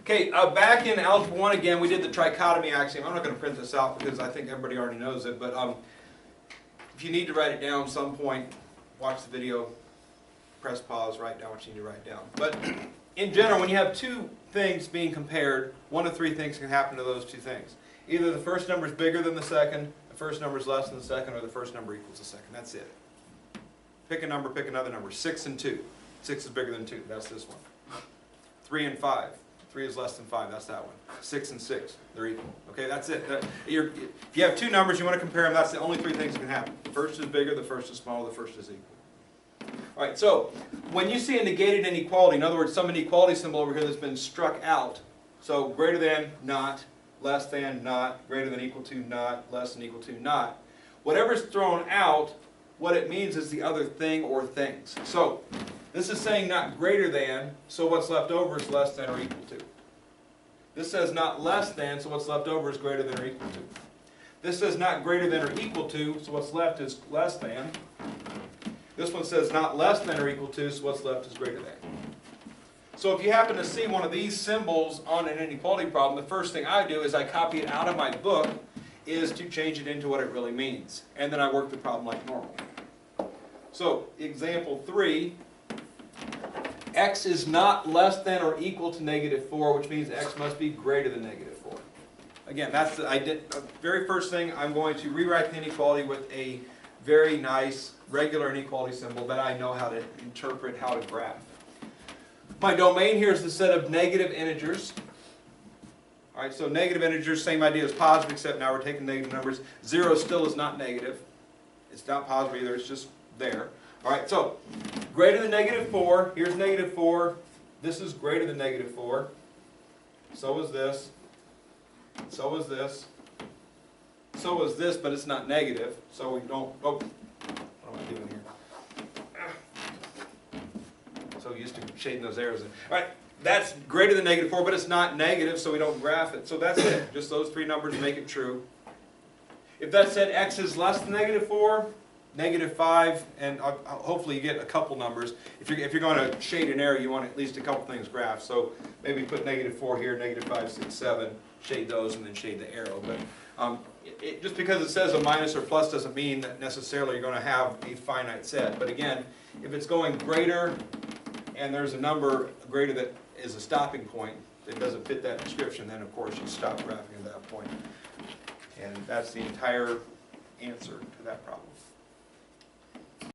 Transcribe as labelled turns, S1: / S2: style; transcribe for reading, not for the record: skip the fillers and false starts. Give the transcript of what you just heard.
S1: Okay, back in Algebra 1 again, we did the trichotomy axiom. I'm not going to print this out because I think everybody already knows it, but if you need to write it down at some point, watch the video, press pause, write down what you need to write down. But in general, when you have two things being compared, one of three things can happen to those two things. Either the first number is bigger than the second, the first number is less than the second, or the first number equals the second. That's it. Pick a number, pick another number. 6 and 2. 6 is bigger than 2. That's this one. 3 and 5. 3 is less than 5. That's that one. 6 and 6. They're equal. Okay, that's it. If you have two numbers, you want to compare them, that's the only three things that can happen. The first is bigger, the first is smaller, the first is equal. All right, so when you see a negated inequality, in other words, some inequality symbol over here that's been struck out, so greater than, not, less than, not, greater than equal to, not, less than equal to, not, whatever's thrown out, what it means is the other thing or things. So this is saying not greater than, so what's left over is less than or equal to. This says not less than, so what's left over is greater than or equal to. This says not greater than or equal to, so what's left is less than. This one says not less than or equal to, so what's left is greater than. So if you happen to see one of these symbols on an inequality problem, the first thing I do is I copy it out of my book is to change it into what it really means. And then I work the problem like normal. So, example 3, x is not less than or equal to -4, which means x must be greater than -4. Again, that's the very first thing. I'm going to rewrite the inequality with a very nice regular inequality symbol that I know how to interpret, how to graph. My domain here is the set of negative integers. All right, so negative integers, same idea as positive, except now we're taking negative numbers. 0 still is not negative. It's not positive either, it's just there. All right, so greater than -4, here's -4. This is greater than -4. So is this. So is this. So is this, but it's not negative. So we don't, oh, what am I doing here? So used to shading those arrows in. All right, that's greater than -4, but it's not negative, so we don't graph it. So that's it. Just those three numbers make it true. If that said x is less than -4, -5, and hopefully you get a couple numbers. If you're going to shade an arrow, you want at least a couple things graphed. So maybe put -4 here, -5, 6, 7, shade those, and then shade the arrow. But just because it says a minus or plus doesn't mean that necessarily you're going to have a finite set. But again, if it's going greater and there's a number greater that is a stopping point that doesn't fit that description, then of course you stop graphing at that point. And that's the entire answer to that problem.